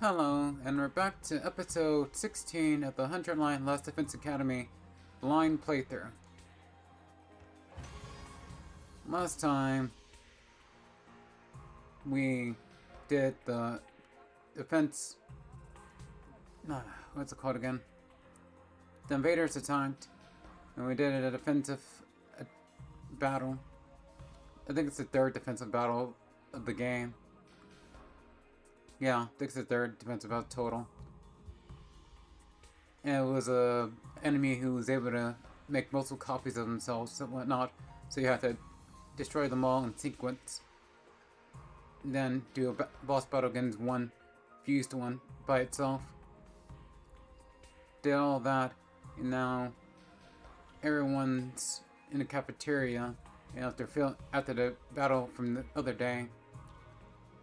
Hello, and we're back to episode 16 of the 100 Line Last Defense Academy blind playthrough. Last time, we did the defense... what's it called again? The invaders attacked, and we did a defensive battle. I think it's the third defensive battle of the game. Yeah, I think it's the third defensive battle total. And it was a enemy who was able to make multiple copies of themselves and whatnot, so you have to destroy them all in sequence. Then do a boss battle against one fused one by itself. Did all that, and now everyone's in the cafeteria after the battle from the other day.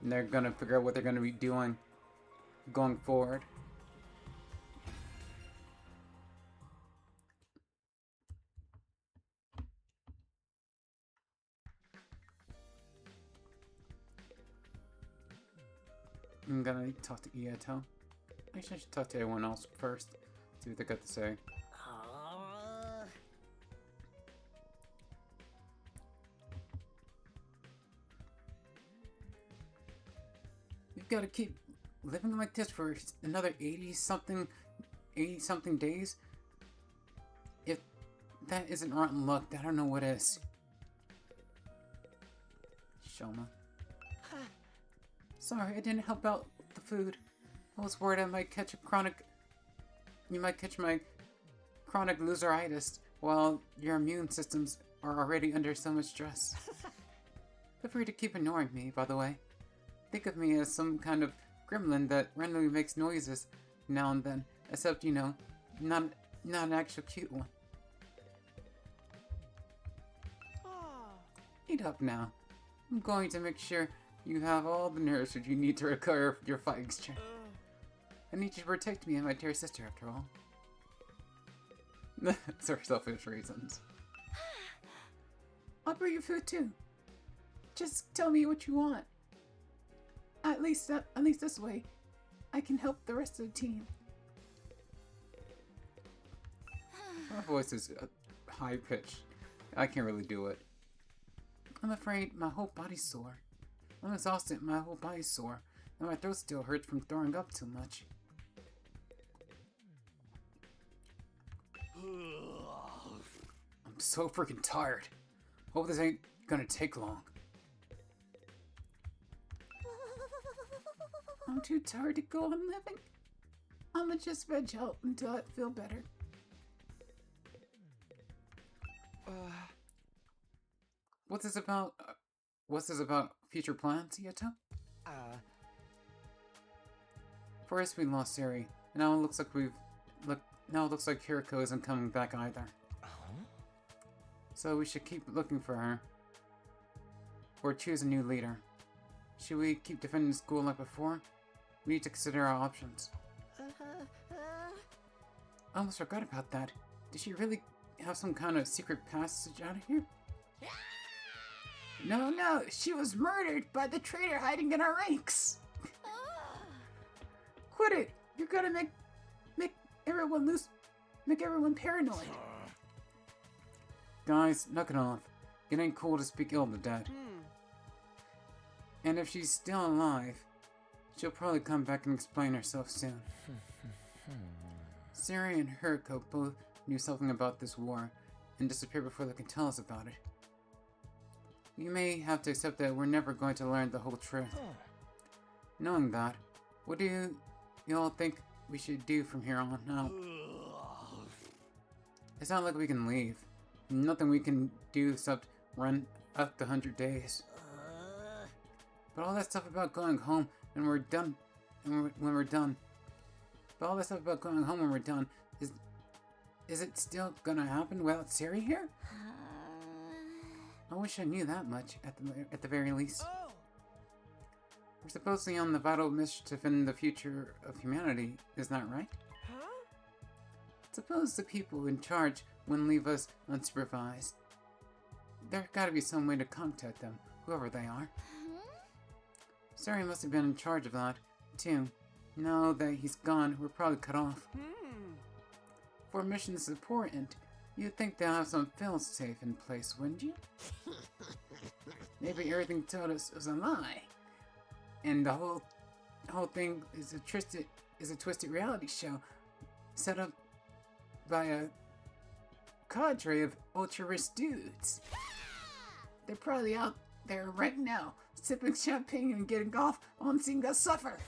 And they're gonna figure out what they're gonna be doing going forward. I'm gonna talk to Iato. Actually, I should talk to everyone else first. See what they got to say. You've got to keep living like this for another 80 something days. If that isn't rotten luck, I don't know what is. Shoma. Sorry, I didn't help out with the food. I was worried I might catch you might catch my chronic loseritis while your immune systems are already under so much stress. Feel free to keep ignoring me, by the way. Think of me as some kind of gremlin that randomly makes noises now and then, except, you know, not an actual cute one. Eat up now. I'm going to make sure you have all the nourishment you need to recover your fighting strength. I need you to protect me and my dear sister, after all. It's for selfish reasons. I'll bring you food too. Just tell me what you want. At least this way, I can help the rest of the team. My voice is high pitched. I can't really do it. I'm afraid my whole body's sore. I'm exhausted. My whole body's sore, and my throat still hurts from throwing up too much. I'm so freaking tired. Hope this ain't gonna take long. I'm too tired to go on living. I'ma just veg out until I feel better. What's this about? What's this about? Future plans, Yato? First we lost Siri, and now it looks like Hiriko isn't coming back either. So we should keep looking for her. Or choose a new leader. Should we keep defending the school like before? We need to consider our options. I almost forgot about that. Did she really have some kind of secret passage out of here? No, she was murdered by the traitor hiding in our ranks. Quit it! You're gonna make everyone paranoid. Guys, knock it off. It ain't cool to speak ill of the dead. And if she's still alive, she'll probably come back and explain herself soon. Siri and Hiriko both knew something about this war and disappeared before they could tell us about it. You may have to accept that we're never going to learn the whole truth. Knowing that, what do you all think we should do from here on out? It's not like we can leave. Nothing we can do except run up the 100 days. But all that stuff about going home when we're done, But all that stuff about going home when we're done, is it still gonna happen without Siri here? I wish I knew that much, at the very least. We're supposedly on the vital mission to defend the future of humanity, isn't that right? Suppose the people in charge wouldn't leave us unsupervised. There's gotta be some way to contact them, whoever they are. Sari must have been in charge of that, too. Now that he's gone, we're probably cut off. For a mission this important, you'd think they'll have some fail-safe in place, wouldn't you? Maybe everything told us was a lie. And the whole thing is a twisted reality show set up by a cadre of ultra-rich dudes. They're probably out there right now, sipping champagne and getting off on seeing us suffer.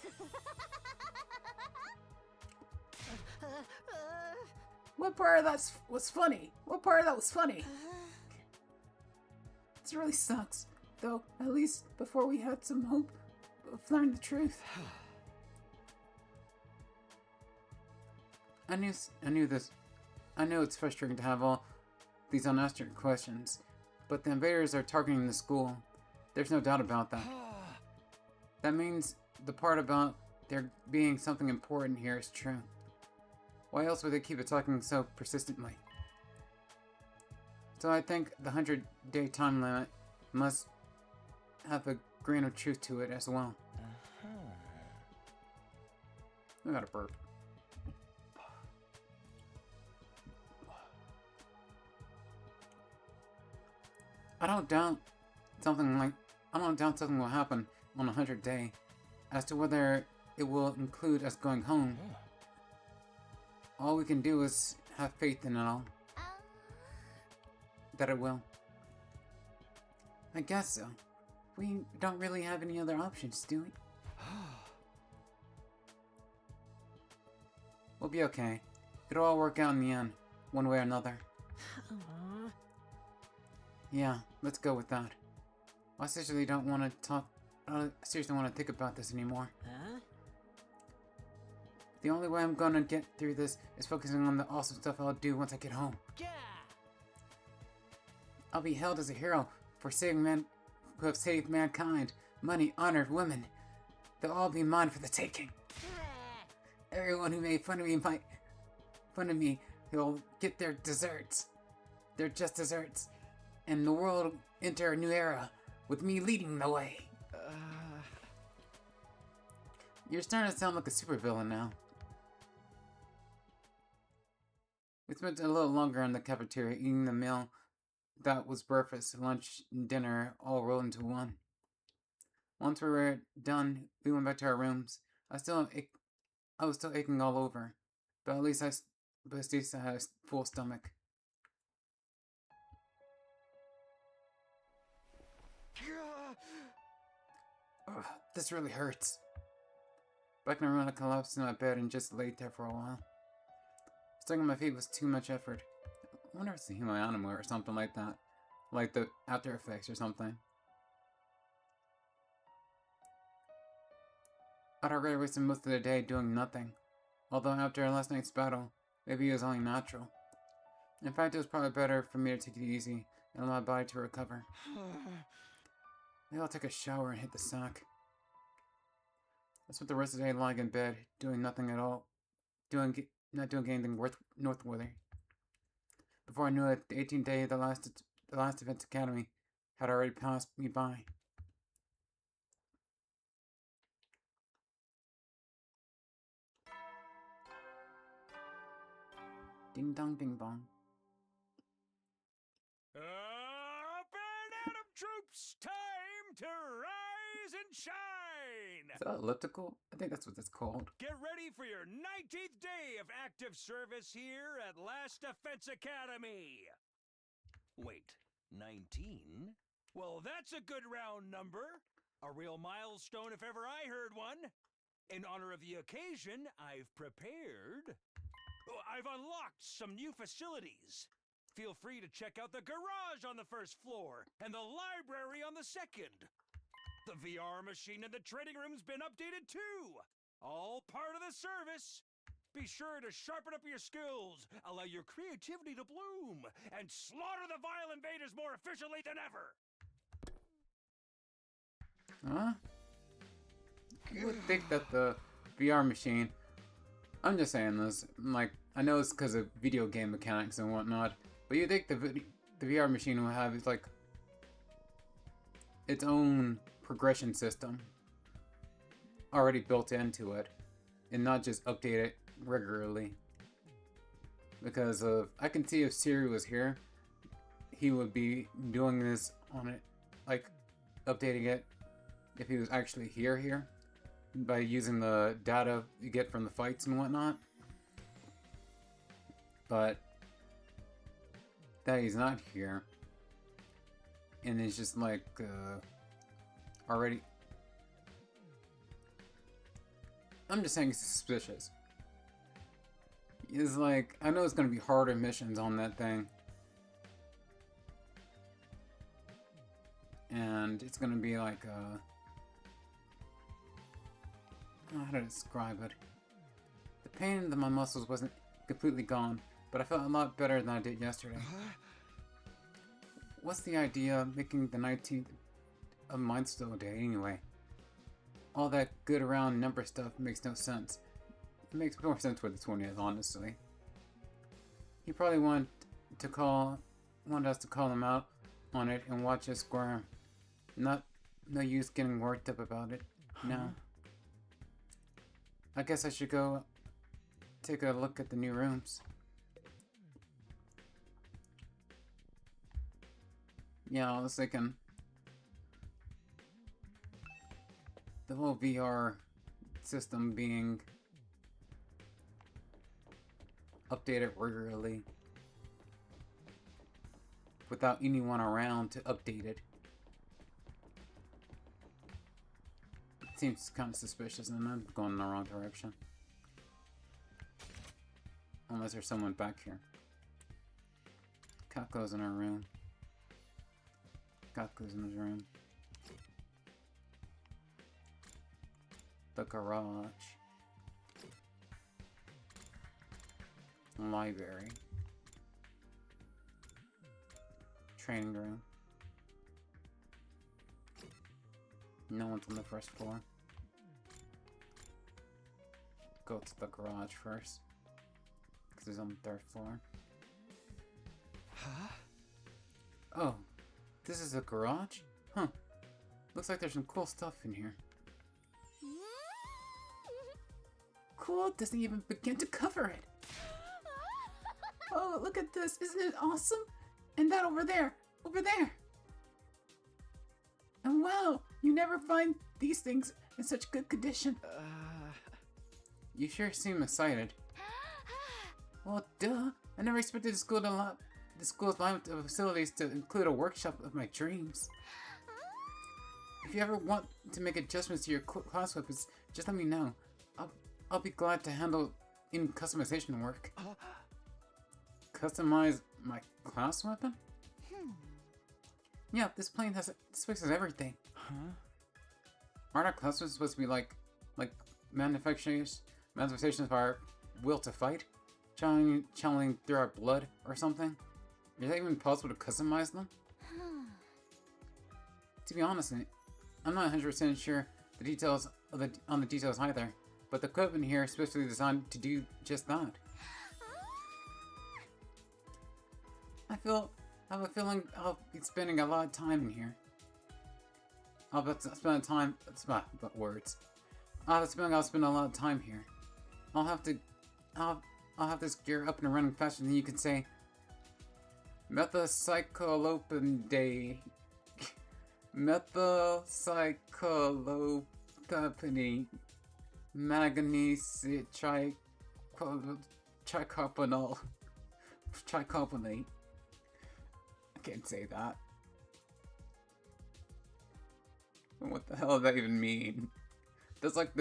What part of that was funny? What part of that was funny? This really sucks, though. At least before we had some hope of learning the truth. I knew this. I know it's frustrating to have all these unanswered questions, but the invaders are targeting the school. There's no doubt about that. That means the part about there being something important here is true. Why else would they keep attacking so persistently? So I think the 100-day time limit must have a grain of truth to it as well. I got a burp. I don't doubt something will happen on 100th day. As to whether it will include us going home, all we can do is have faith in it all. That it will. I guess so. We don't really have any other options, do we? We'll be okay. It'll all work out in the end, one way or another. Yeah, let's go with that. I seriously don't want to talk. I seriously want to think about this anymore. The only way I'm gonna get through this is focusing on the awesome stuff I'll do once I get home. I'll be hailed as a hero for saving men who have saved mankind. Money, honor, women. They'll all be mine for the taking. Everyone who made fun of me, will get their desserts. They're just desserts. And the world will enter a new era with me leading the way. You're starting to sound like a supervillain now. We spent a little longer in the cafeteria eating the meal that was breakfast, lunch, and dinner all rolled into one. Once we were done, we went back to our rooms. I was still aching all over, but at least I had a full stomach. Ugh, this really hurts. Back in the room, I collapsed in my bed and just laid there for a while. Stuck on my feet was too much effort. I wonder if it's a human animal or something like that. Like the After Effects or something. I'd already wasted most of the day doing nothing. Although after last night's battle, maybe it was only natural. In fact, it was probably better for me to take it easy and allow my body to recover. Maybe I'll take a shower and hit the sack. I spent the rest of the day lying in bed, doing nothing at all. Not doing anything noteworthy. Before I knew it, the 18th day of the last Events Academy had already passed me by. Ding dong ding bong. Up and Atom troops, time to rise and shine! Is that elliptical? I think that's what it's called. Get ready for your 19th day of active service here at Last Defense Academy. Wait, 19? Well, that's a good round number. A real milestone if ever I heard one. In honor of the occasion, I've prepared... I've unlocked some new facilities. Feel free to check out the garage on the first floor and the library on the second. The VR machine in the training room's been updated too. All part of the service. Be sure to sharpen up your skills, allow your creativity to bloom, and slaughter the vile invaders more efficiently than ever. Huh? You would think that the VR machine... I'm just saying this, like, I know it's because of video game mechanics and whatnot, but you think the VR machine will have, like, its own progression system already built into it. and not just update it regularly. Because I can see if Siri was here, he would be doing this on it, like updating it if he was actually here by using the data you get from the fights and whatnot. But that he's not here, and it's just like already. I'm just saying it's suspicious. It's like, I know it's gonna be harder missions on that thing. And it's gonna be like, I don't know how to describe it. The pain in my muscles wasn't completely gone, but I felt a lot better than I did yesterday. What's the idea of making the 19th a milestone day anyway? All that good round number stuff makes no sense. It makes more sense with the 20th, honestly. He probably wanted us to call him out on it and watch us squirm. No use getting worked up about it. No. I guess I should go take a look at the new rooms. Yeah, I was thinking the whole VR system being updated regularly without anyone around to update it. It seems kind of suspicious, and I'm going in the wrong direction. Unless there's someone back here. Kako's in her room. Kako's in his room. The garage. Library. Training room. No one's on the first floor. Go to the garage first. Because it's on the third floor. Huh? Oh, this is a garage? Huh. Looks like there's some cool stuff in here. Cool doesn't even begin to cover it. Oh, look at this. Isn't it awesome? And that over there. Over there. And wow, you never find these things in such good condition. You sure seem excited. Well, duh. I never expected the school's lineup of facilities to include a workshop of my dreams. If you ever want to make adjustments to your class weapons, just let me know. I'll be glad to handle any customization work. Customize my class weapon? Yeah, this place has everything. Huh? Aren't our class weapons supposed to be like manifestations of our will to fight? Channeling through our blood or something? Is that even possible to customize them? To be honest, I'm not 100% sure on the details either, but the equipment here is specifically designed to do just that. I have a feeling I'll be spending a lot of time in here. I'll spend a lot of time here. I'll have this gear up and running faster than you can say. Methacyclopentane. Methacyclopentane. Manganese trichopanol. Trichopanate. I can't say that. What the hell does that even mean? That's like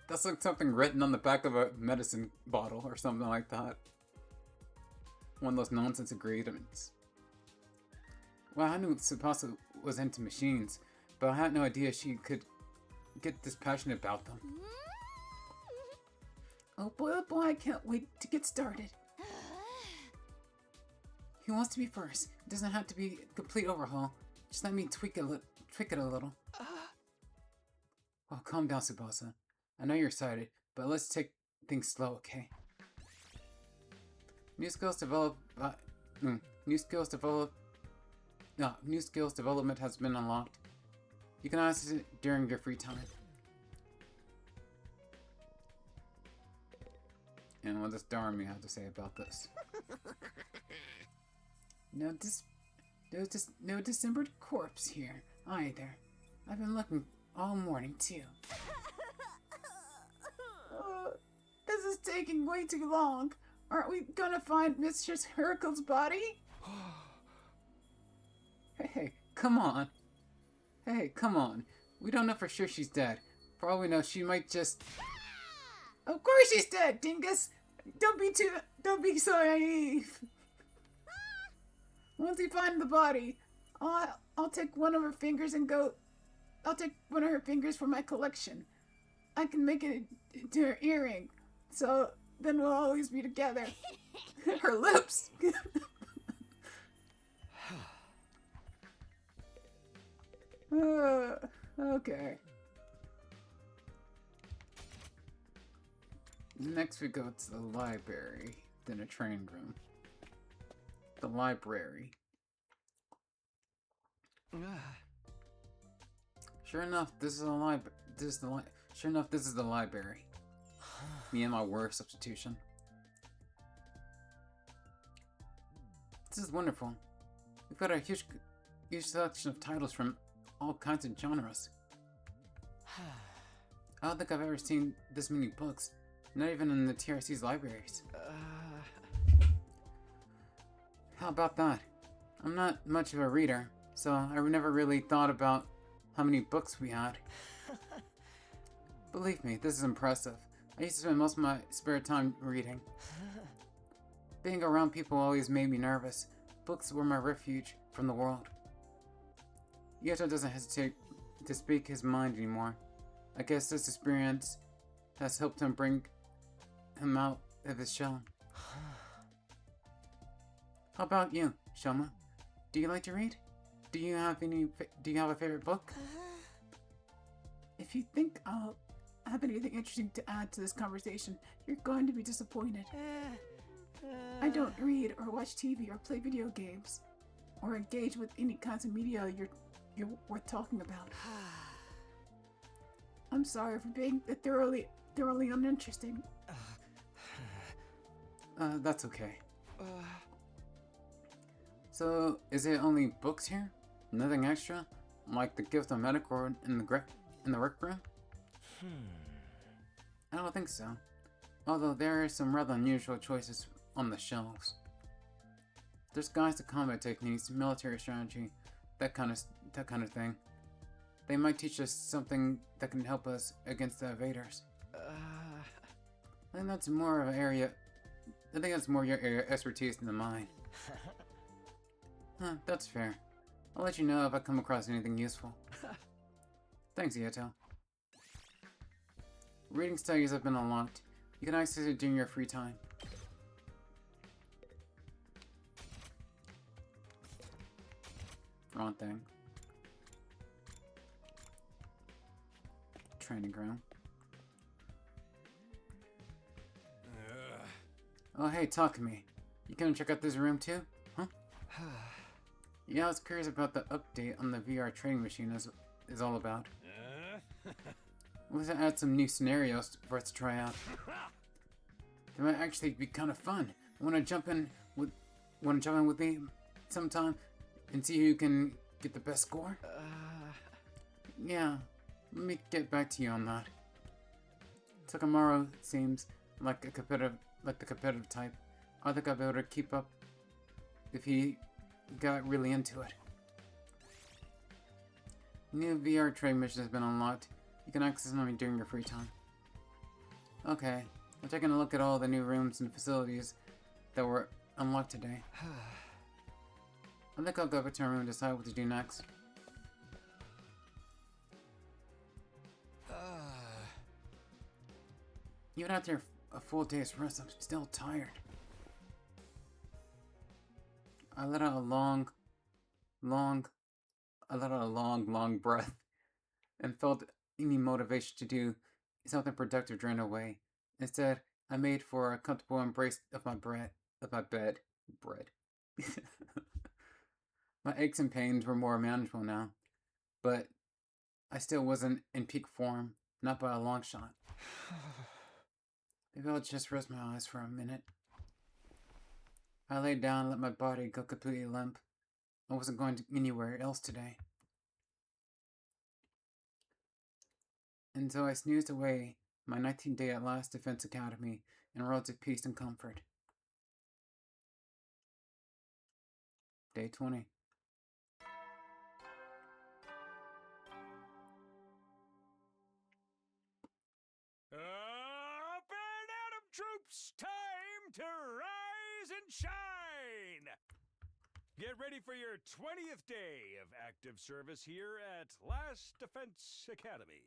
that's like something written on the back of a medicine bottle or something like that. One of those nonsense ingredients. Well, I knew Tsubasa was into machines, but I had no idea she could get this passionate about them. Oh boy, I can't wait to get started. He wants to be first. It doesn't have to be a complete overhaul. Just let me tweak it a little. Oh, calm down, Tsubasa. I know you're excited, but let's take things slow, okay? New skills development has been unlocked. You can access it during your free time. And what does Darmy have to say about this? No dismembered corpse here, either. I've been looking all morning, too. This is taking way too long. Aren't we gonna find Mistress Hercule's body? Hey, come on. Hey, come on. We don't know for sure she's dead. For all we know, she might just... Of course she's dead, dingus! Don't be so naive. Once we find the body, I'll take one of her fingers and go... I'll take one of her fingers for my collection. I can make it into her earring. So then we'll always be together. Her lips. Okay. Next we go to the library, then a training room. The library. Sure enough, this is the Sure enough, this is the library. Me and my worst substitution. This is wonderful. We've got a huge selection of titles from all kinds of genres. I don't think I've ever seen this many books, not even in the TRC's libraries. How about that? I'm not much of a reader, so I never really thought about how many books we had. Believe me, this is impressive. I used to spend most of my spare time reading. Being around people always made me nervous. Books were my refuge from the world. Yato doesn't hesitate to speak his mind anymore. I guess this experience has helped him bring him out of his shell. How about you, Shoma? Do you like to read? Do you have a favorite book? If you think I'll have anything interesting to add to this conversation, you're going to be disappointed. I don't read or watch TV or play video games or engage with any kinds of media you're worth talking about. I'm sorry for being thoroughly uninteresting. That's okay. So, is it only books here? Nothing extra? Like the gift of medical in the rec room? I don't think so. Although there are some rather unusual choices on the shelves. There's guides to combat techniques, military strategy, that kind of thing. They might teach us something that can help us against the invaders. I think that's more your area of expertise than mine. That's fair. I'll let you know if I come across anything useful. Thanks, Yato. Reading studies have been unlocked. You can access it during your free time. Wrong thing. Training ground. Oh hey, Takumi. You gonna check out this room too? Huh? Yeah, I was curious about the update on the VR training machine is all about. Let's add some new scenarios for us to try out. They might actually be kind of fun. Wanna jump in with me sometime and see who can get the best score? Yeah, let me get back to you on that. Takamaru seems like the competitive type. I think I'll be able to keep up if he got really into it. New VR training mission has been unlocked. You can access them during your free time. Okay, I'm taking a look at all the new rooms and facilities that were unlocked today. I think I'll go back to my room and decide what to do next. Even after a full day's rest, I'm still tired. I let out a long breath and felt any motivation to do something productive drain away. Instead, I made for a comfortable embrace of my bed. My aches and pains were more manageable now, but I still wasn't in peak form, not by a long shot. Maybe I'll just rest my eyes for a minute. I laid down and let my body go completely limp. I wasn't going anywhere else today. And so I snoozed away my 19th day at Last Defense Academy in roads of peace and comfort. Day 20. Up and Atom troops, time to rise and shine! Get ready for your 20th day of active service here at Last Defense Academy.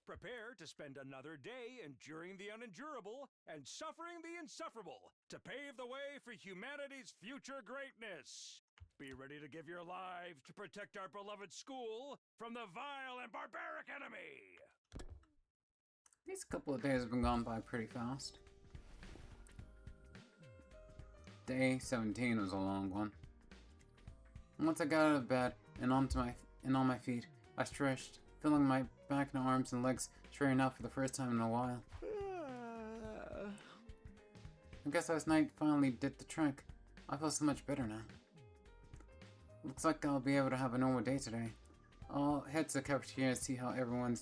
Prepare to spend another day enduring the unendurable and suffering the insufferable to pave the way for humanity's future greatness. Be ready to give your lives to protect our beloved school from the vile and barbaric enemy. These couple of days have been gone by pretty fast. Day 17 was a long one. Once I got out of bed and on my feet, I stretched, feeling my back and arms and legs straighten out for the first time in a while. I guess last night finally did the trick. I feel so much better now. Looks like I'll be able to have a normal day today. I'll head to the cafeteria and see how everyone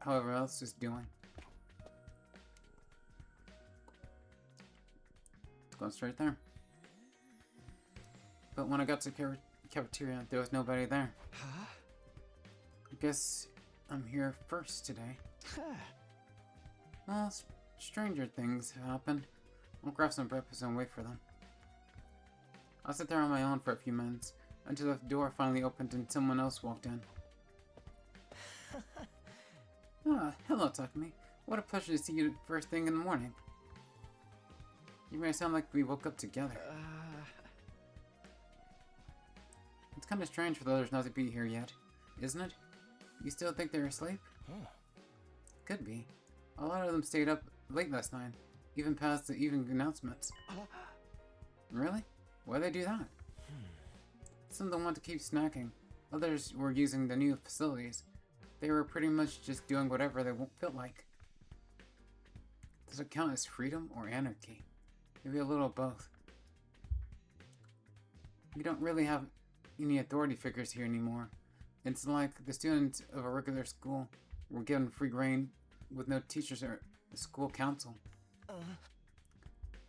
else is doing. Going straight there. But when I got to the cafeteria, there was nobody there. Huh? I guess I'm here first today. Well, stranger things have happened. I'll grab some breakfast and wait for them. I'll sit there on my own for a few minutes until the door finally opened and someone else walked in. Hello, Takumi. What a pleasure to see you first thing in the morning. You may sound like we woke up together. It's kind of strange for the others not to be here yet, isn't it? You still think they're asleep? Could be. A lot of them stayed up late last night, even past the evening announcements. Really? Why'd they do that? Some of them want to keep snacking. Others were using the new facilities. They were pretty much just doing whatever they felt like. Does it count as freedom or anarchy? Maybe a little of both. We don't really have any authority figures here anymore. It's like the students of a regular school were given free reign with no teachers or the school council.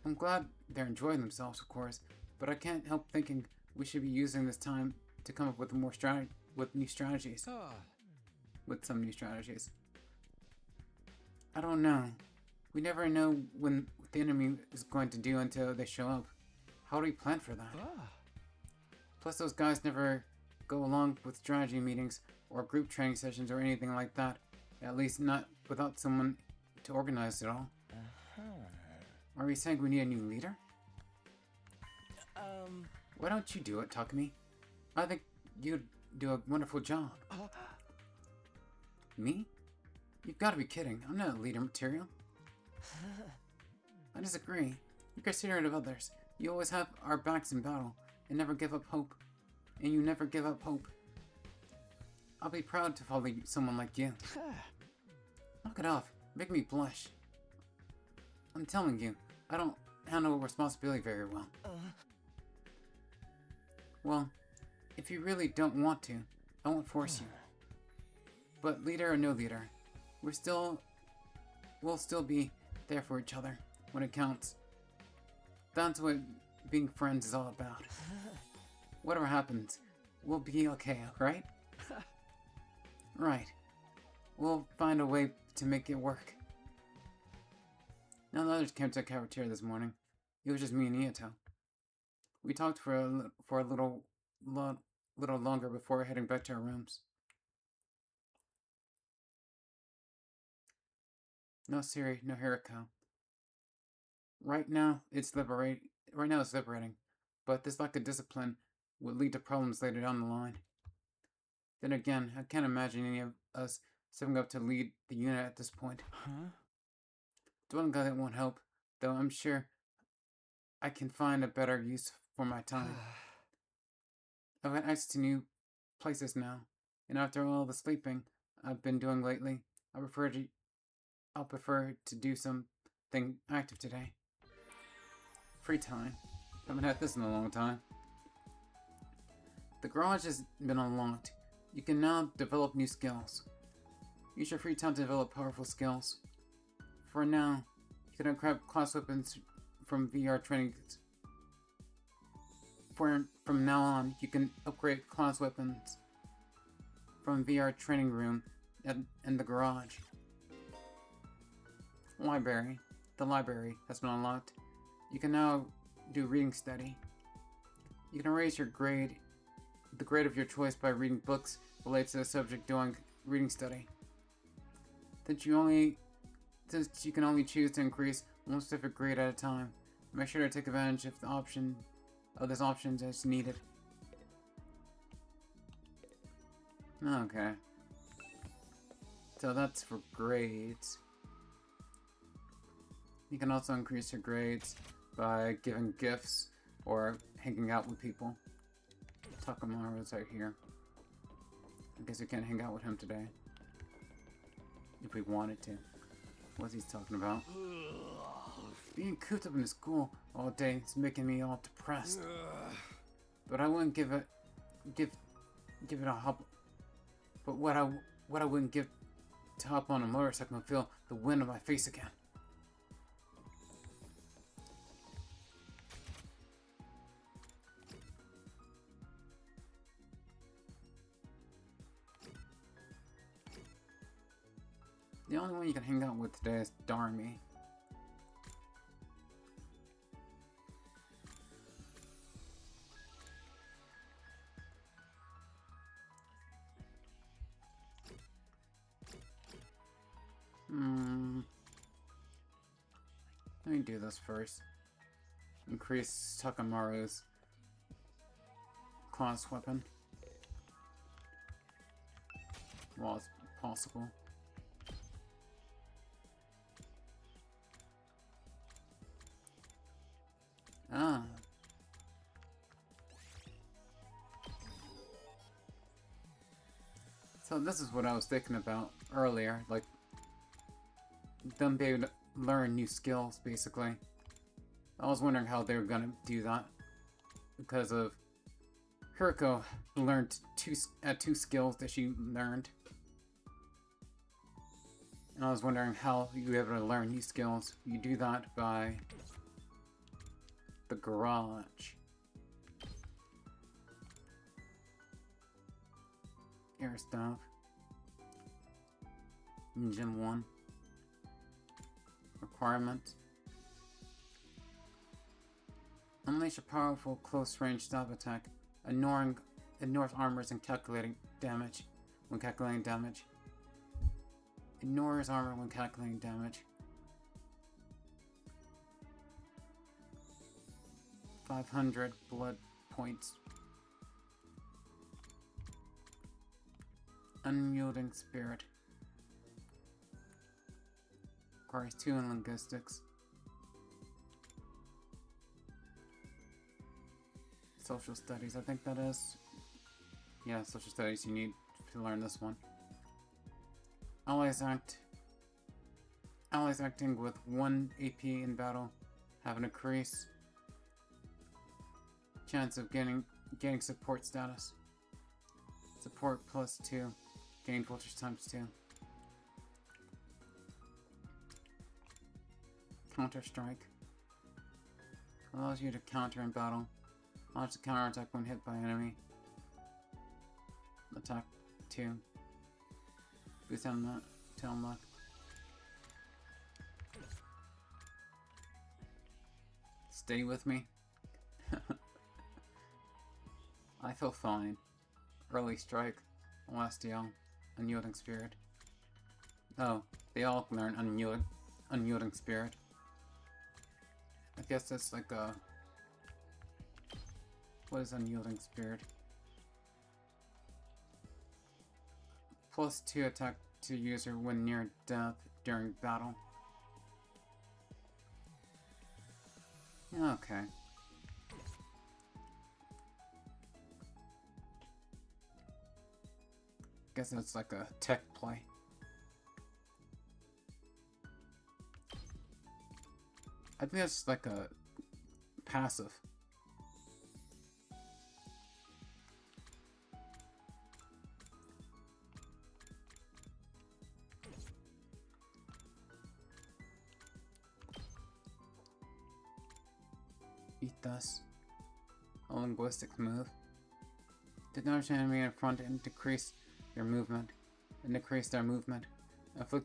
I'm glad they're enjoying themselves, of course, but I can't help thinking we should be using this time to come up with new strategies. With some new strategies. I don't know. We never know what the enemy is going to do until they show up. How do we plan for that? Plus, those guys never go along with strategy meetings or group training sessions or anything like that. At least not without someone to organize it all. Are we saying we need a new leader? Why don't you do it, Takumi? I think you'd do a wonderful job. Me? You've got to be kidding. I'm not leader material. I disagree. You're considerate of others. You always have our backs in battle and never give up hope. And you never give up hope. I'll be proud to follow someone like you. Knock it off. Make me blush. I'm telling you, I don't handle responsibility very well. Well, if you really don't want to, I won't force you. But leader or no leader, we'll still be there for each other when it counts. That's what being friends is all about. Whatever happens, we'll be okay, right? Right. We'll find a way to make it work. None of the others came to the cafeteria this morning. It was just me and Iato. We talked for a little longer before heading back to our rooms. No Siri, no Hiriko. Right now it's liberating, but this lack of discipline would lead to problems later down the line. Then again, I can't imagine any of us stepping up to lead the unit at this point. Dwelling on that won't help, though I'm sure I can find a better use for my time. I've got access to new places now, and after all the sleeping I've been doing lately, I'll prefer to do some thing active today. Free time. Haven't had this in a long time. The garage has been unlocked. You can now develop new skills. Use your free time to develop powerful skills. For now, you can upgrade class weapons from VR training. From now on, you can upgrade class weapons from VR training room in the garage. Library. The library has been unlocked. You can now do reading study. You can raise your grade, the grade of your choice, by reading books related to the subject doing reading study. Since you can only choose to increase one specific grade at a time, make sure to take advantage of this option as needed. Okay. So that's for grades. You can also increase your grades by giving gifts or hanging out with people. Takumi is right here. I guess we can't hang out with him today. If we wanted to. What's he talking about? Being cooped up in the school all day is making me all depressed. But I wouldn't give it a hop. But what I wouldn't give to hop on a motorcycle and feel the wind on my face again. The only one you can hang out with today is Darmy. Let me do this first. Increase Takamaru's class weapon while it's possible. So this is what I was thinking about earlier, like them being able to learn new skills, basically. I was wondering how they were gonna do that, because of Hiriko learned two skills that she learned, and I was wondering how you were able to learn new skills. You do that by the garage. Air stuff. Gym 1. Requirement. Unleash a powerful close-range stab attack, ignores armors and calculating damage when calculating damage. Ignores armor when calculating damage. 500 blood points. Unyielding spirit. Requires 2 in linguistics. Social studies, I think that is. Yeah, social studies, you need to learn this one. Allies acting with 1 AP in battle have an increased chance of getting support status. Support plus 2. Gain voltage times 2. Counter strike. Allows you to counter in battle. Launch the counter attack when hit by enemy. Attack 2. Boost on that to unlock. Stay with me. I feel fine. Early strike. Last deal. Unyielding spirit. Oh, they all learn unyielding spirit. I guess that's like a... What is unyielding spirit? Plus 2 attack to user when near death during battle. Okay. Guess that's like a tech play. I think that's like a passive. Eat thus. A linguistics move. Did damage enemy in front and decrease their movement. Inflict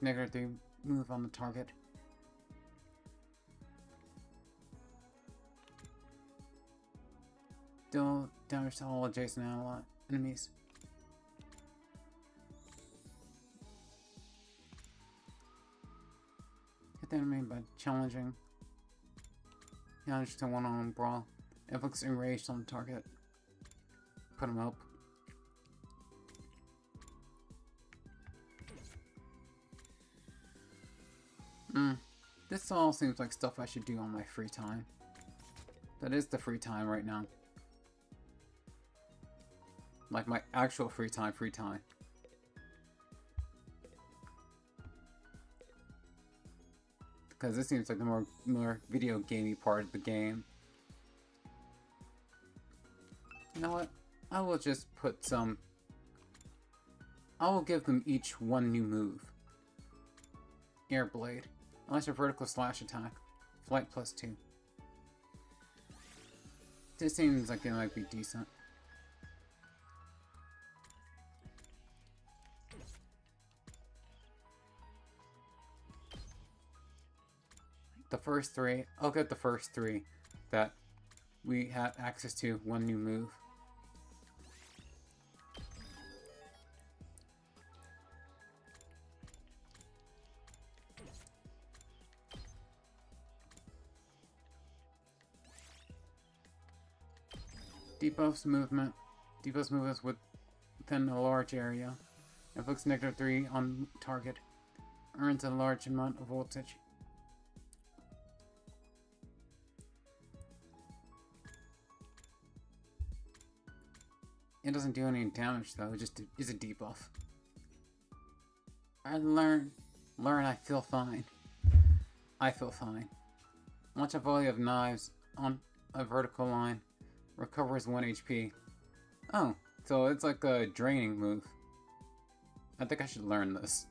-3 move on the target. Deal damage to all adjacent enemies. Hit the enemy by challenge to one-on-one brawl. Inflicts enraged on the target. Put him up. This all seems like stuff I should do on my free time. That is the free time right now. Like my actual free time. Because this seems like the more video gamey part of the game. You know what? I will just put some... I will give them each one new move. Air Blade. Unless your vertical slash attack. Flight +2. This seems like it might be decent. The first three, I'll get the first three that we have access to one new move. Debuffs movement. Debuffs movements within a large area. Inflicts -3 on target. Earns a large amount of voltage. It doesn't do any damage though, it just is a debuff. I learn, I feel fine. I feel fine. Launch a volley of knives on a vertical line. Recovers 1 HP. Oh, so it's like a draining move. I think I should learn this.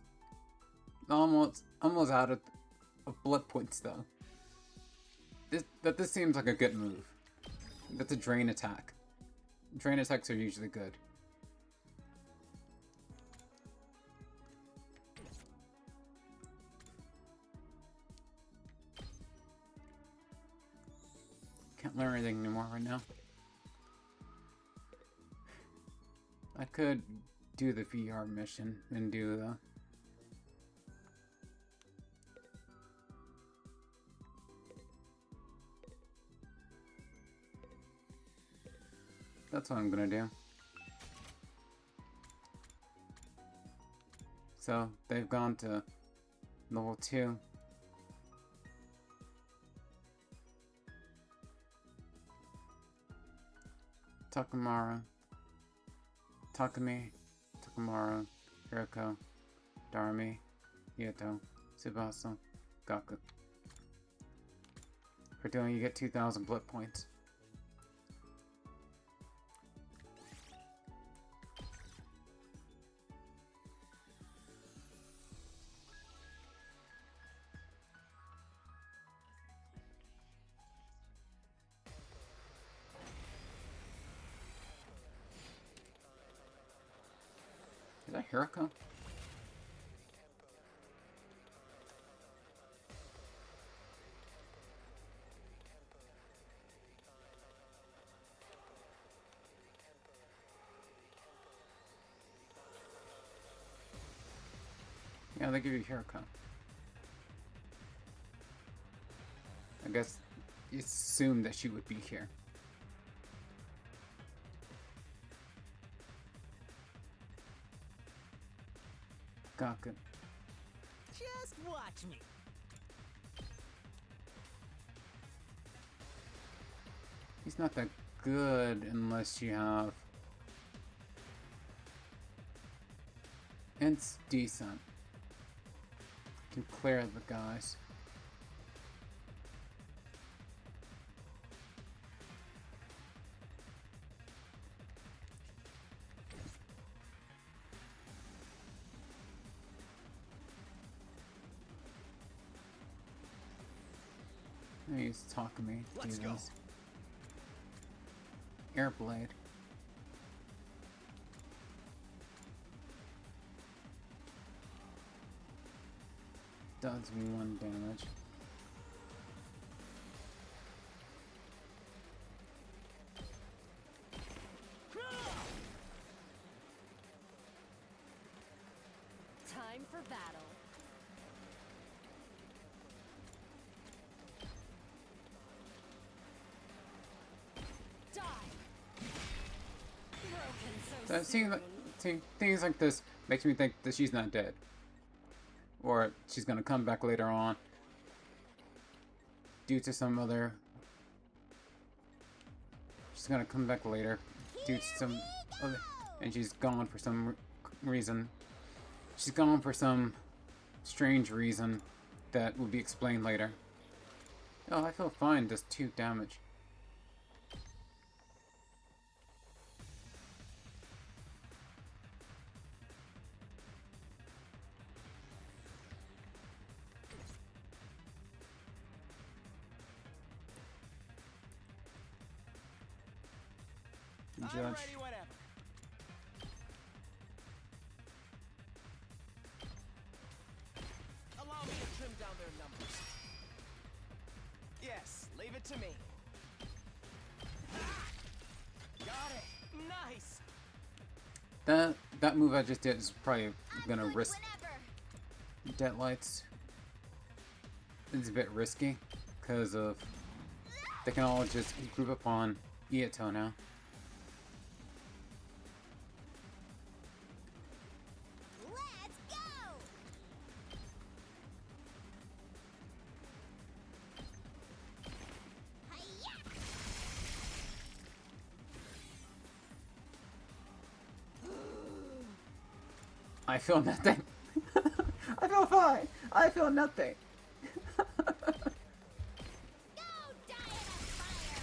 Almost out of blood points though. This seems like a good move. That's a drain attack. Drain attacks are usually good. Can't learn anything anymore right now. I could do the VR mission and do the... That's what I'm gonna do. So, they've gone to level 2. Takumi, Takamura, Hiroko, Darumi, Hyato, Tsubasa, Gaku. For doing, you get 2,000 blood points. Is that Hiroko? Yeah, they give you Hiroko. I guess you assumed that she would be here. Gaku. Just watch me. He's not that good unless you have... It's decent. Can clear the guys. I use Takumi to Let's do go. this. RRPlay. Does 1 damage. Time for battle. Die. Broken so Seeing soon. things like this makes me think that she's not dead, or she's gonna come back later on due to some other. She's gonna come back later due to some other, and she's gone for some reason. She's gone for some strange reason that will be explained later. Oh, I feel fine. Does 2 damage. I'm Judge. ready whenever. Allow me to trim down their numbers. Yes, leave it to me. Got it. Nice. That move I just did is probably gonna risk deadlights. It's a bit risky because of they can all just group up on Iato now. Let's go. Hi-ya! I feel nothing. I feel fine. I feel nothing. Go die in a fire.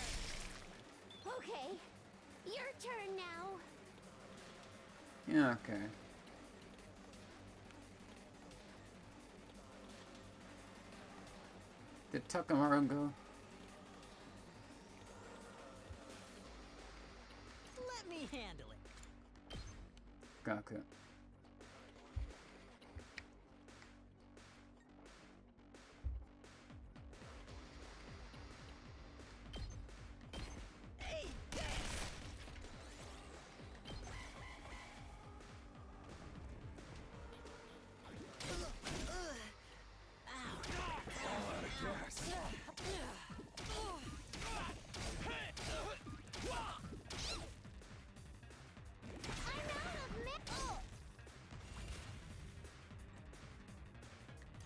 Okay, your turn now. Yeah, okay. Did Takumi go? Let me handle it. Gaku.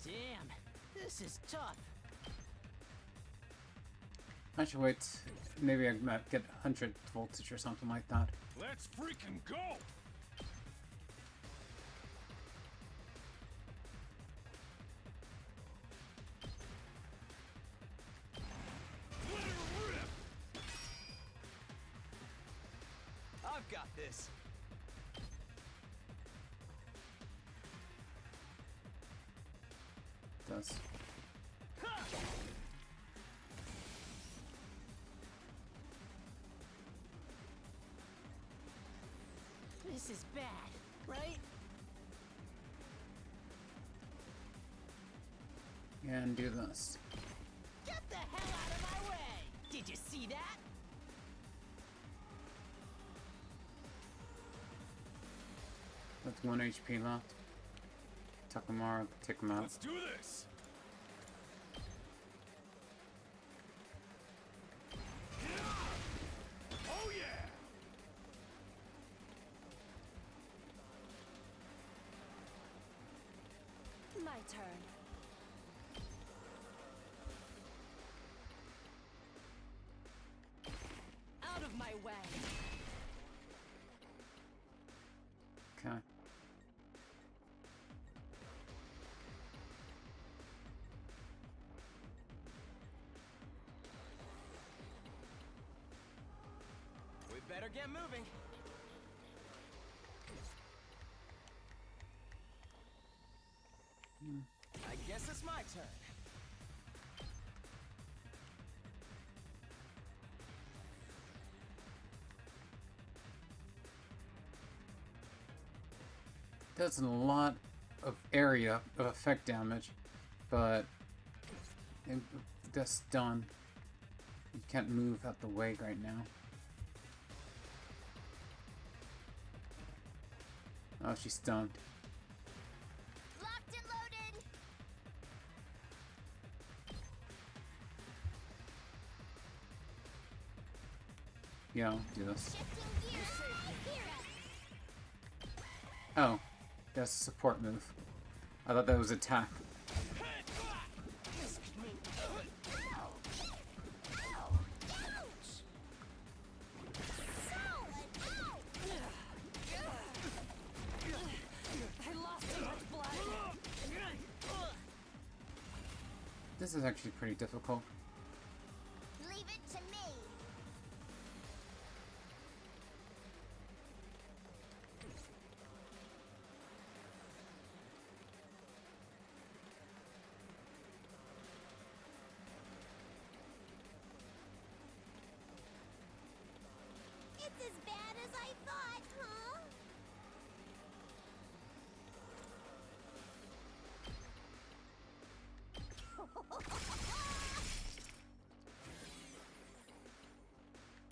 Damn, this is tough. I should wait. Maybe I might get 100 voltage or something like that. Let's freaking go. Let her rip. I've got this. Does. This is bad, right? And do this. Get the hell out of my way! Did you see that? That's 1 HP left. Takumi, take him out. Let's do this. Oh yeah. My turn. Out of my way! Okay. We better get moving. I guess it's my turn. does a lot of area of effect damage, but it does stun. You can't move out the way right now. Oh, she's stunned. Locked and loaded. Yeah, I'll do this. Shifting gears. Here. Oh, that's a support move. I thought that was attack. This is actually pretty difficult. Leave it to me. It's as bad as I thought, huh?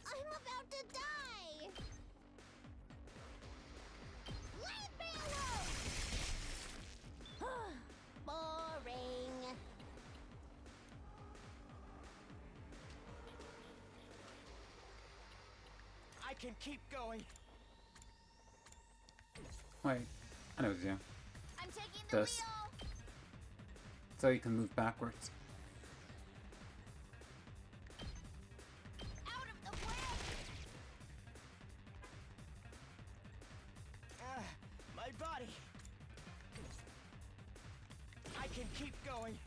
I'm about to die! Let me alone! Boring. I can keep going. Wait, I know what to do. I'm taking the This. wheel! So you can move backwards. Out of the way! My body. I can keep going.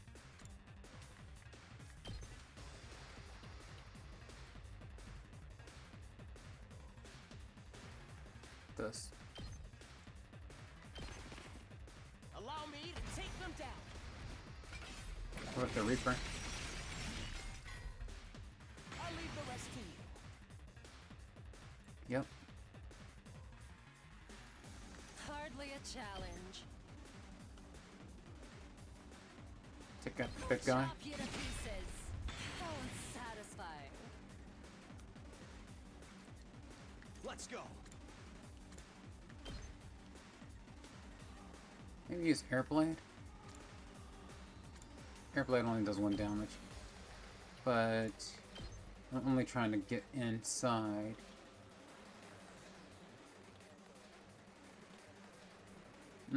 This. Allow me to take them down. What with the Reaper? I'll leave the rest to you. Yep. Hardly a challenge. Take out the big guy. Chop you to pieces. How unsatisfying. Let's go. Maybe use Airblade. Airblade only does 1 damage. But I'm only trying to get inside. I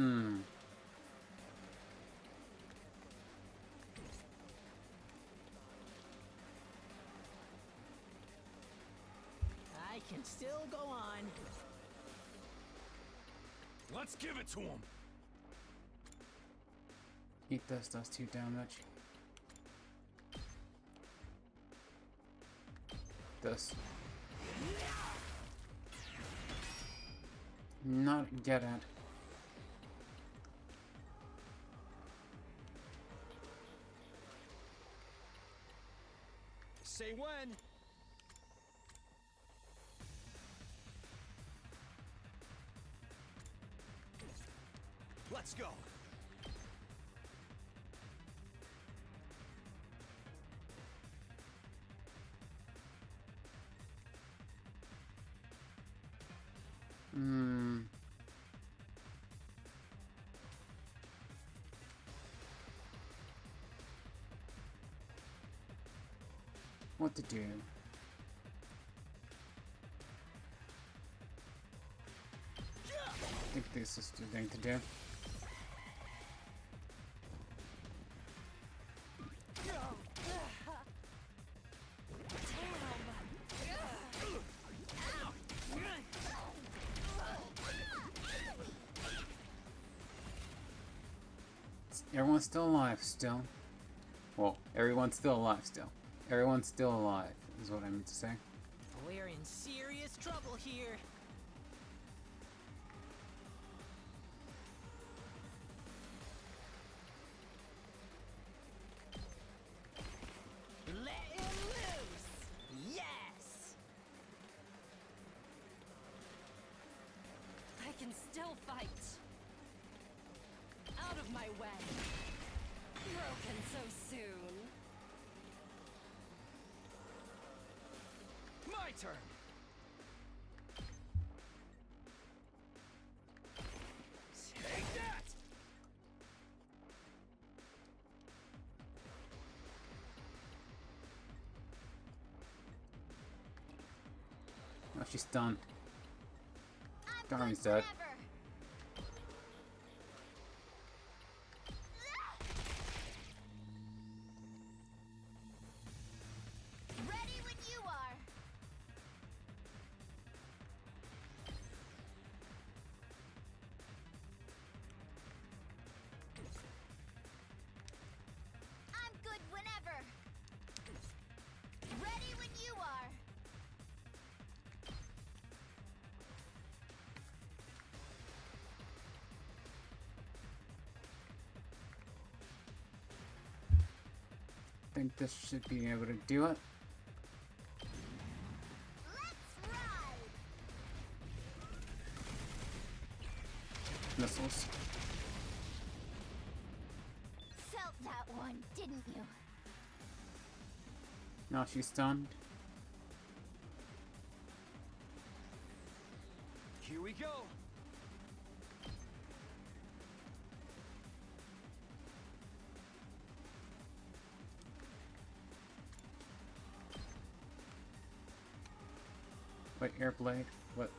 can still go on. Let's give it to him. Eat this, does 2 damage. This. Not get at. Say when. Let's go. What to do? I think this is the thing to do. Everyone's still alive still. Well, everyone's still alive still. Everyone's still alive, is what I meant to say. We're in serious trouble here. Let him loose! Yes! I can still fight. my way. Broken so soon. My turn. Take that. Oh, she's stunned. I'm Darwin's good dead. forever. Ready when you are. I'm good whenever. Ready when you are. I think this should be able to do it. Let's ride. Missiles. Felt that one, didn't you? Now she's stunned. Here we go. Wait, air blade. What?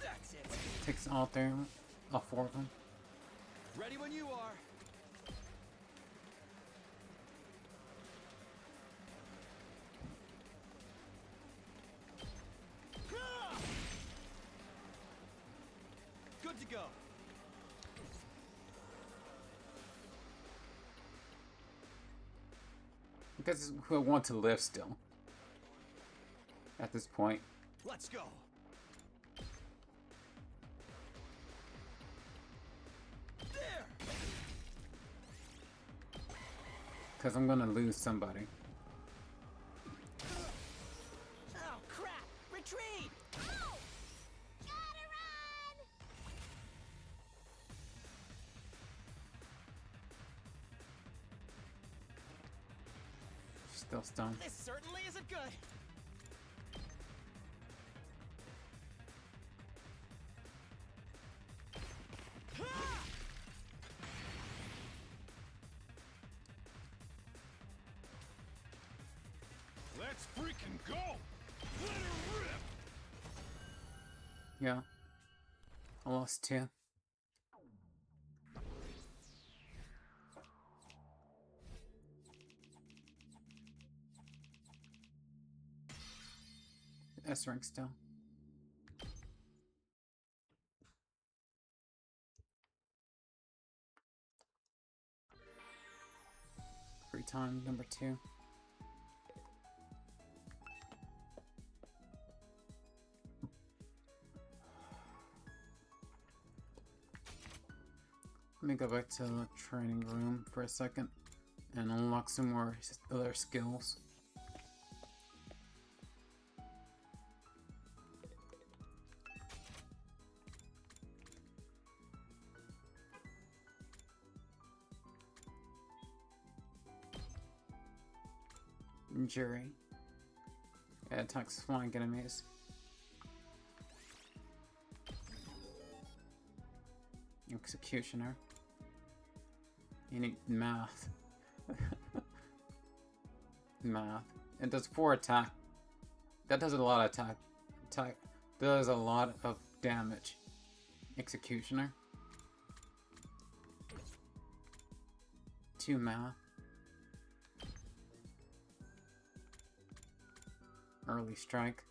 That's it. Takes all three, all four of them. Ready when you are. Ah! Good to go. Because who want to live still. At this point. Let's go. There. Because I'm gonna lose somebody. Oh, crap! Retreat! Oh! Gotta run! She's still stunned. This certainly isn't good. Let's freaking go. Let her rip. Yeah. I lost two. S rank still. Free time number 2. Let me go back to the training room for a second and unlock some more other skills. Jury. It attacks flying enemies. Executioner. You need math. Math. It does 4 attack. That does a lot of attack. Does a lot of damage. Executioner. 2 math. Early strike.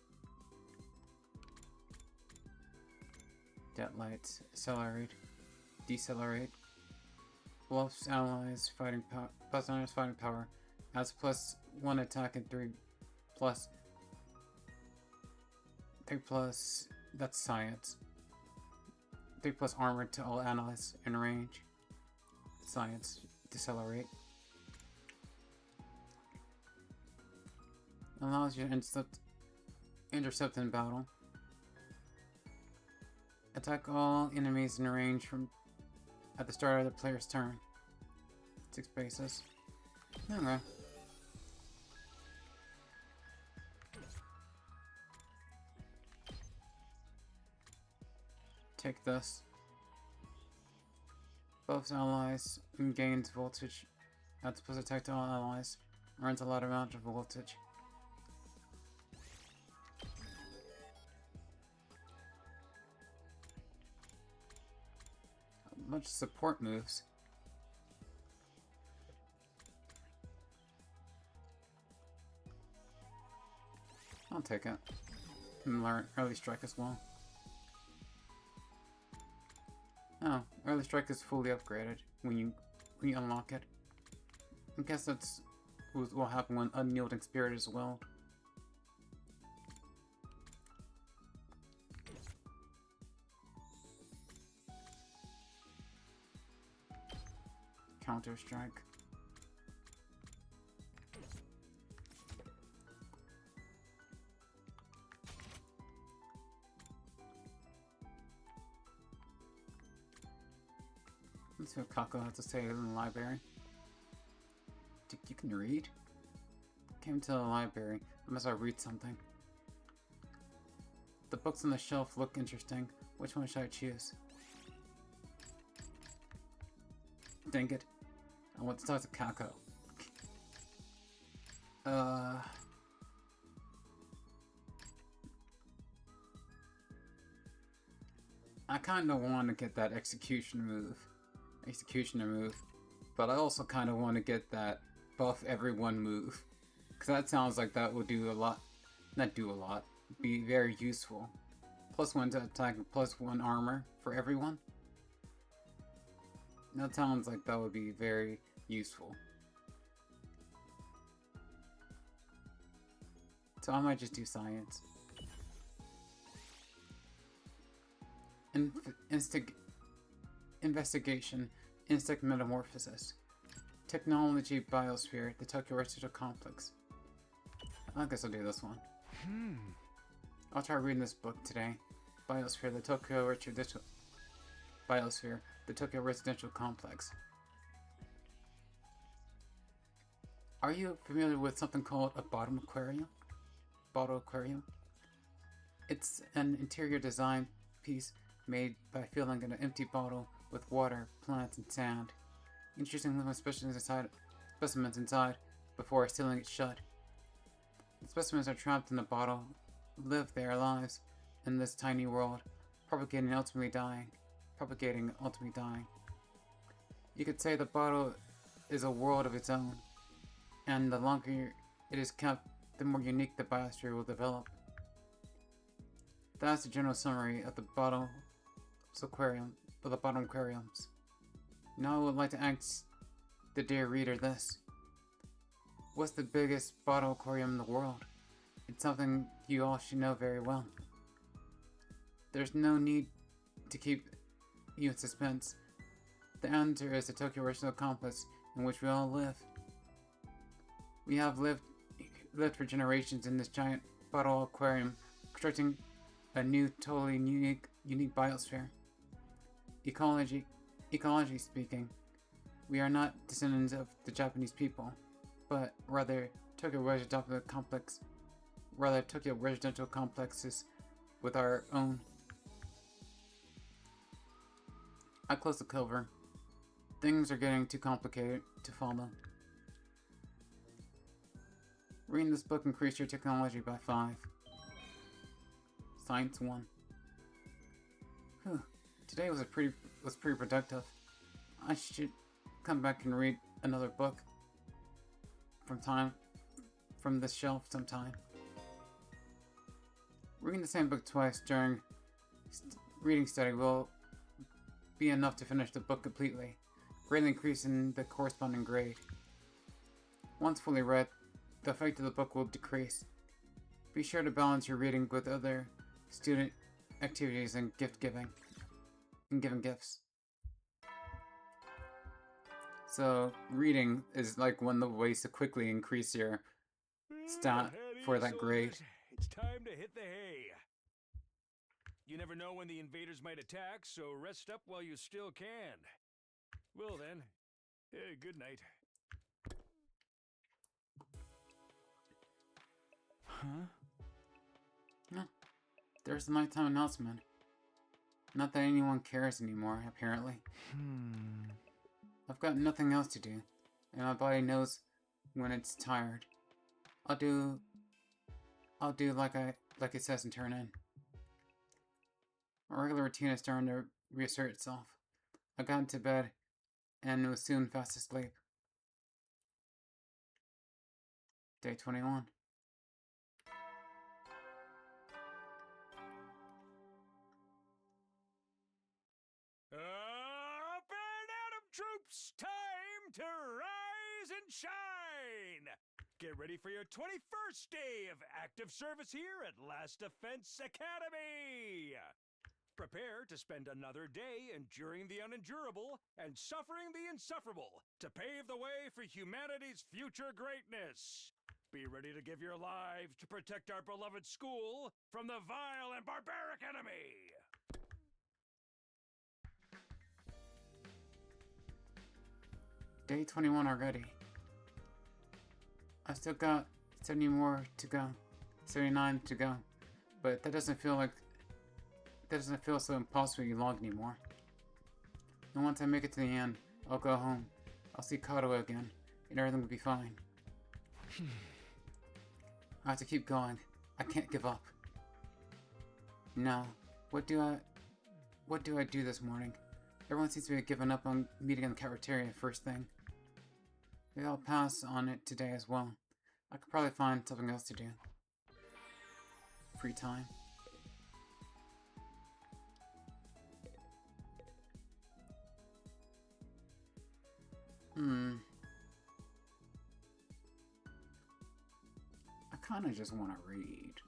Deadlights. Accelerate. Decelerate. Buffs allies fighting power. Plus allies fighting power. Adds +1 attack and 3 plus. 3 plus. That's science. 3 plus armor to all allies in range. Science. Decelerate. Allows you to intercept in battle. Attack all enemies in range from at the start of the player's turn. 6 bases. Okay. Take this. Buffs allies and gains voltage. Adds plus attack to all allies. Earns a lot amount of voltage. Much support moves. I'll take it. And learn early strike as well. Oh, early strike is fully upgraded when you unlock it. I guess that's what will happen when unyielding spirit is well. Counter strike. Let's see what Kako has to say in the library. You can read? Came to the library. Unless I read something. The books on the shelf look interesting. Which one should I choose? Dang it. I want to talk to Kako. I kinda want to get that executioner move, but I also kinda want to get that buff everyone move, because that sounds like that would do a lot, be very useful. +1 to attack and +1 armor for everyone. That sounds like that would be very useful. So I might just do science. Investigation, insect metamorphosis. Technology biosphere, the Tokyo Residential Complex. I guess I'll do this one. I'll try reading this book today. Biosphere, the Tokyo Residential Complex. Are you familiar with something called a bottle aquarium? It's an interior design piece made by filling an empty bottle with water, plants, and sand. Interesting little specimens inside before sealing it shut. The specimens are trapped in the bottle, live their lives in this tiny world, propagating and ultimately dying. You could say the bottle is a world of its own, and the longer it is kept, the more unique the biosphere will develop. That's the general summary of the bottom aquariums. Now I would like to ask the dear reader this. What's the biggest bottle aquarium in the world? It's something you all should know very well. There's no need to keep you in suspense. The answer is the Tokyo Residential Complex in which we all live. We have lived for generations in this giant bottle aquarium, constructing a new, totally unique biosphere. Ecology speaking, we are not descendants of the Japanese people, but rather Tokyo Residential Complexes with our own. I close the cover. Things are getting too complicated to follow. Reading this book increased your technology by 5. Science 1. Whew. Today was pretty productive. I should come back and read another book from this shelf sometime. Reading the same book twice during reading study will be enough to finish the book completely, greatly increasing the corresponding grade. Once fully read, the effect of the book will decrease. Be sure to balance your reading with other student activities and giving gifts. So reading is like one of the ways to quickly increase your stat for that grade. It's time to hit the hay. You never know when the invaders might attack, so rest up while you still can. Well then, good night. Huh? No. There's the nighttime announcement. Not that anyone cares anymore, apparently. I've got nothing else to do, and my body knows when it's tired. I'll do like it says and turn in. My regular routine is starting to reassert itself. I got into bed and was soon fast asleep. Day 21. Up and Atom troops! Time to rise and shine! Get ready for your 21st day of active service here at Last Defense Academy! Prepare to spend another day enduring the unendurable and suffering the insufferable to pave the way for humanity's future greatness. Be ready to give your lives to protect our beloved school from the vile and barbaric enemy! Day 21 already. I still got 70 more to go. 79 to go. But that doesn't feel so impossibly long anymore. And once I make it to the end, I'll go home. I'll see Kato again, and everything will be fine. I have to keep going. I can't give up. Now, what do I do this morning? Everyone seems to be giving up on meeting in the cafeteria first thing. Maybe I'll pass on it today as well. I could probably find something else to do. Free time. I kinda just want to read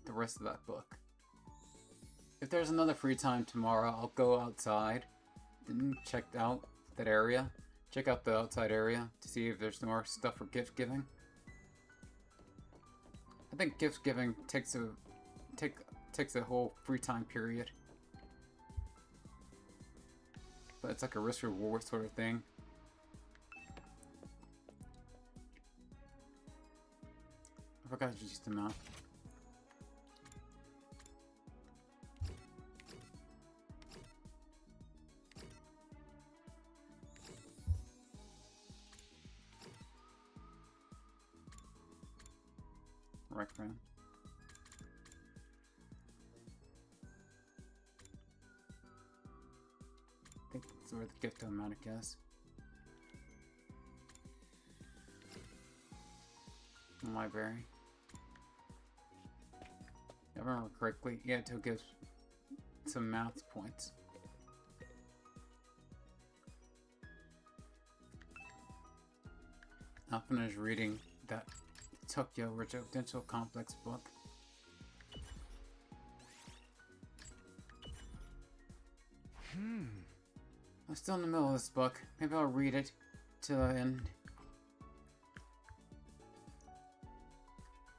the rest of that book. If there's another free time tomorrow, I'll go outside and check out that area. Check out the outside area to see if there's more stuff for gift giving. I think gift giving takes a whole free time period. But it's like a risk reward sort of thing. I forgot to use the map. Rec room. I think that's where the gift automatic is. Library. If I remember correctly, yeah, to give some math points. I'll finish reading that Tokyo Residential Complex book. I'm still in the middle of this book. Maybe I'll read it till the end.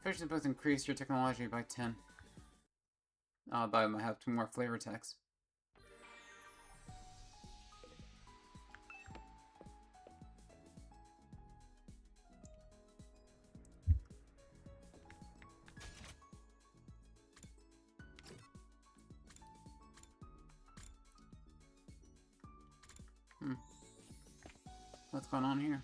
Efficiency books increase your technology by 10. But I might have 2 more flavor text. What's going on here?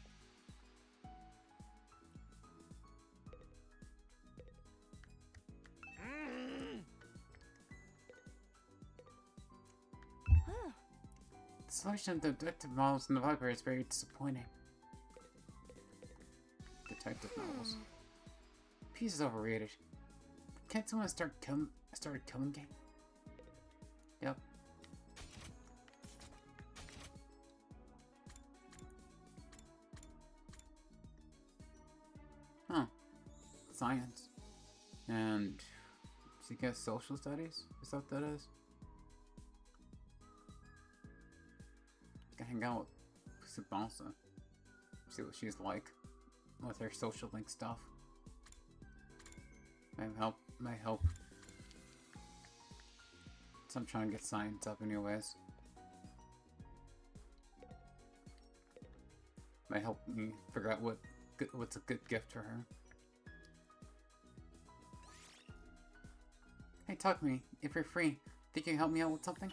The selection of the detective novels in the library is very disappointing. Detective novels. Peace is overrated. Can't someone start a killing game? Yep. Huh. Science. And so you guess social studies? Is that what that is? Gotta hang out with Subasa. See what she's like with her social link stuff. Might help So I'm trying to get science up anyways. Might help me figure out what's a good gift for her. Hey, Takumi, if you're free, think you can help me out with something?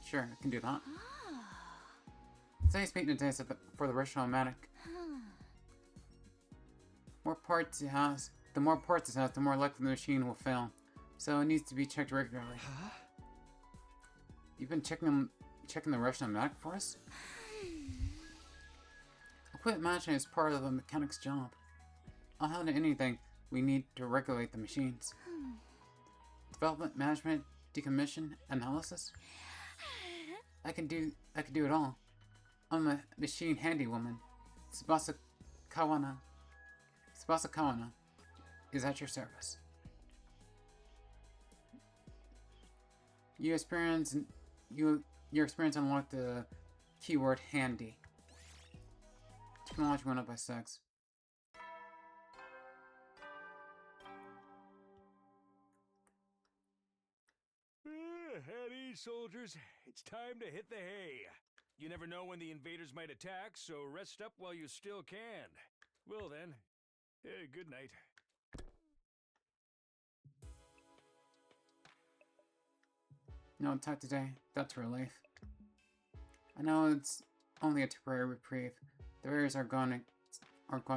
Sure, I can do that. Today's maintenance day for the restaurant-matic. The more parts it has, the more likely the machine will fail. So it needs to be checked regularly. Huh? You've been checking the restaurant-matic for us? Equipment management is part of the mechanic's job. I'll handle anything we need to regulate the machines. Development, management, decommission, analysis. I can do it all. I'm a machine handy woman. Tsubasa Kawana is at your service. Your experience unlocked the keyword handy. Technology went up by 6. At ease, soldiers. It's time to hit the hay. You never know when the invaders might attack, so rest up while you still can. Well then, good night. No attack today. That's a relief. I know it's only a temporary reprieve. The raiders aren't going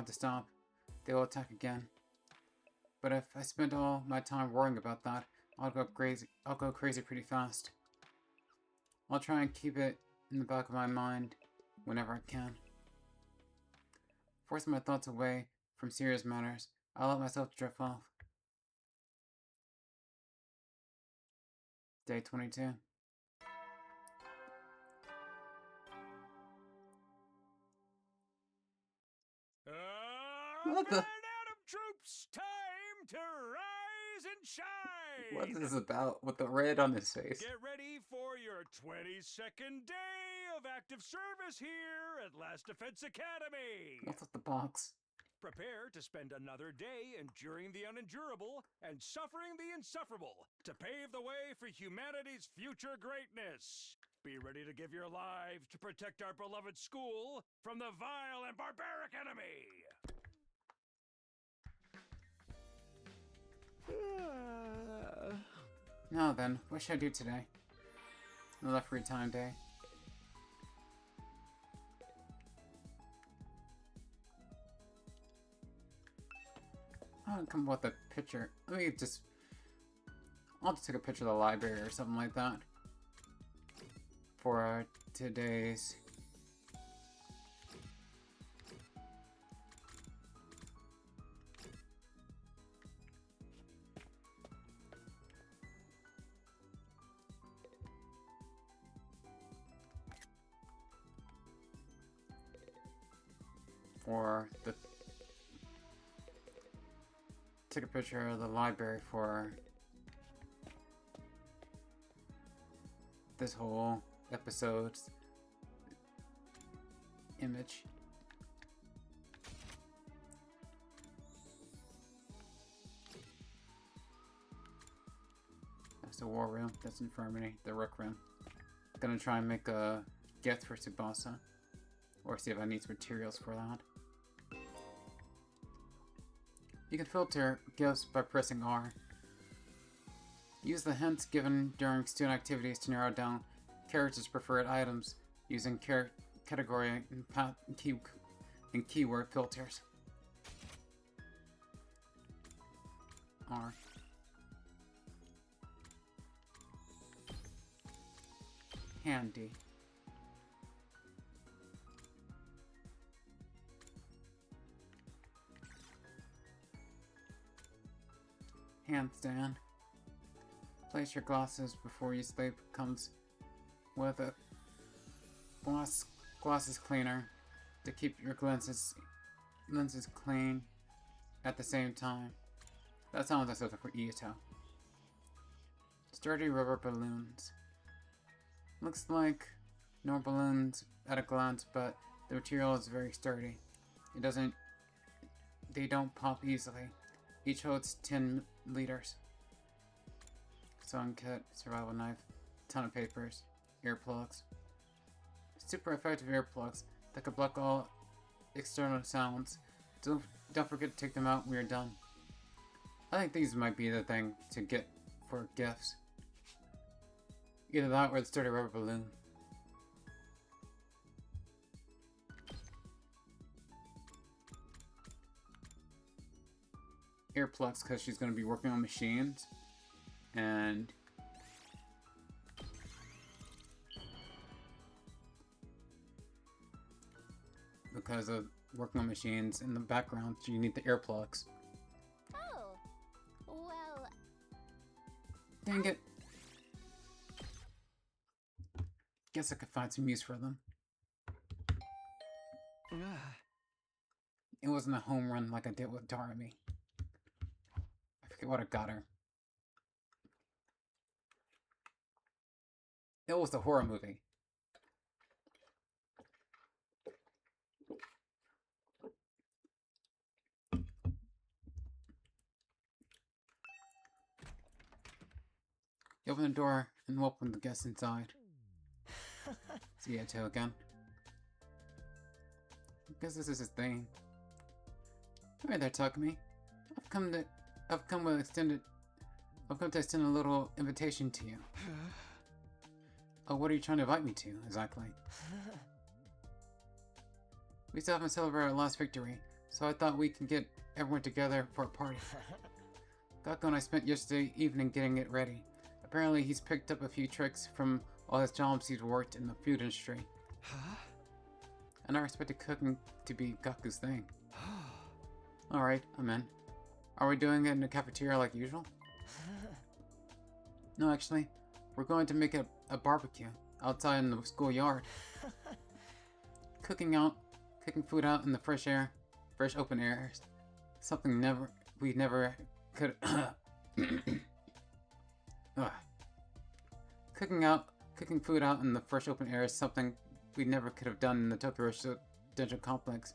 to stop. They will attack again. But if I spend all my time worrying about that, I'll go crazy pretty fast. I'll try and keep it in the back of my mind whenever I can. Forcing my thoughts away from serious matters, I'll let myself drift off. Day 22. What the? Atom troops, time to rise and shine! What is this about with the red on his face? Get ready for your 22nd day of active service here at Last Defense Academy! What's with the box? Prepare to spend another day enduring the unendurable and suffering the insufferable to pave the way for humanity's future greatness. Be ready to give your lives to protect our beloved school from the vile and barbaric enemy! Now then, what should I do today? Another free time day. I'll come up with a picture. I'll just take a picture of the library or something like that. For today's take a picture of the library for this whole episode's image. That's the war room, that's infirmary, the rook room. Gonna try and make a gift for Tsubasa, or see if I need materials for that. You can filter gifts by pressing R. Use the hints given during student activities to narrow down characters' preferred items using category and keyword filters. R. Handy. Handstand. Place your glasses before you sleep. Comes with a glasses cleaner to keep your lenses clean at the same time. That sounds like something for Ito. Sturdy rubber balloons. Looks like normal balloons at a glance, but the material is very sturdy. They don't pop easily. Each holds 10 liters. Sewing kit, survival knife, ton of papers. Earplugs. Super effective earplugs that could block all external sounds. Don't forget to take them out when you're done. I think these might be the thing to get for gifts. Either that or the sturdy rubber balloon. Earplugs because she's going to be working on machines. And because of working on machines in the background, you need the earplugs. Oh, well, Dang it. Guess I could find some use for them. It wasn't a home run like I did with Darby. I forget what I got her. It was a horror movie. You open the door and welcome the guests inside. See ya, Tail again. I guess this is his thing. Hi there, Takumi. I've come to extend a little invitation to you. Oh, what are you trying to invite me to, exactly? We still haven't celebrated our last victory, so I thought we could get everyone together for a party. Gakko and I spent yesterday evening getting it ready. Apparently, he's picked up a few tricks from all his jobs he's worked in the food industry. I never expected cooking to be Gaku's thing. Alright, I'm in. Are we doing it in the cafeteria like usual? No, actually, we're going to make a barbecue outside in the schoolyard. Cooking food out in the fresh open air, something we never could. Cooking food out in the fresh open air is something we never could have done in the Tokyo residential complex.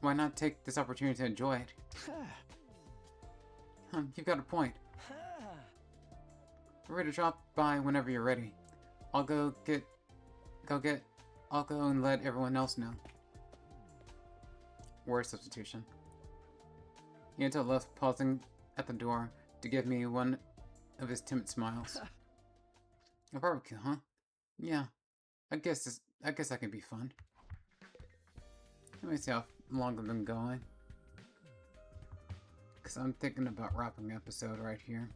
Why not take this opportunity to enjoy it? You've got a point. We're ready to drop by whenever you're ready. I'll go and let everyone else know. Word substitution. Yento left, pausing at the door to give me one of his timid smiles. A barbecue, huh? Yeah. I guess that could be fun. Let me see how long I've been going. Because I'm thinking about wrapping the episode right here.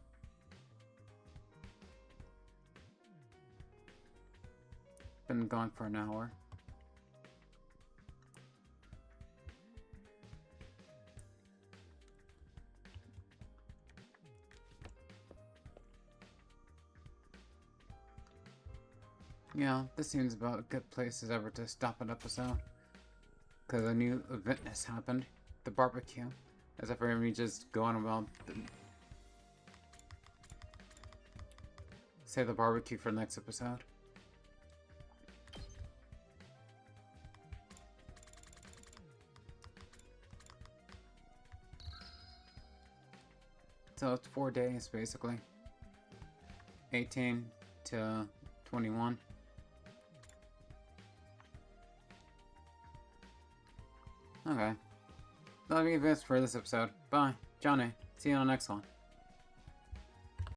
Been gone for an hour. Yeah, this seems about a good place as ever to stop an episode. Because a new event has happened. The barbecue. As if for me just go on about say the barbecue for the next episode. So it's 4 days basically. 18 to 21. Okay. That'll be this for this episode. Bye. Johnny. See you on the next one.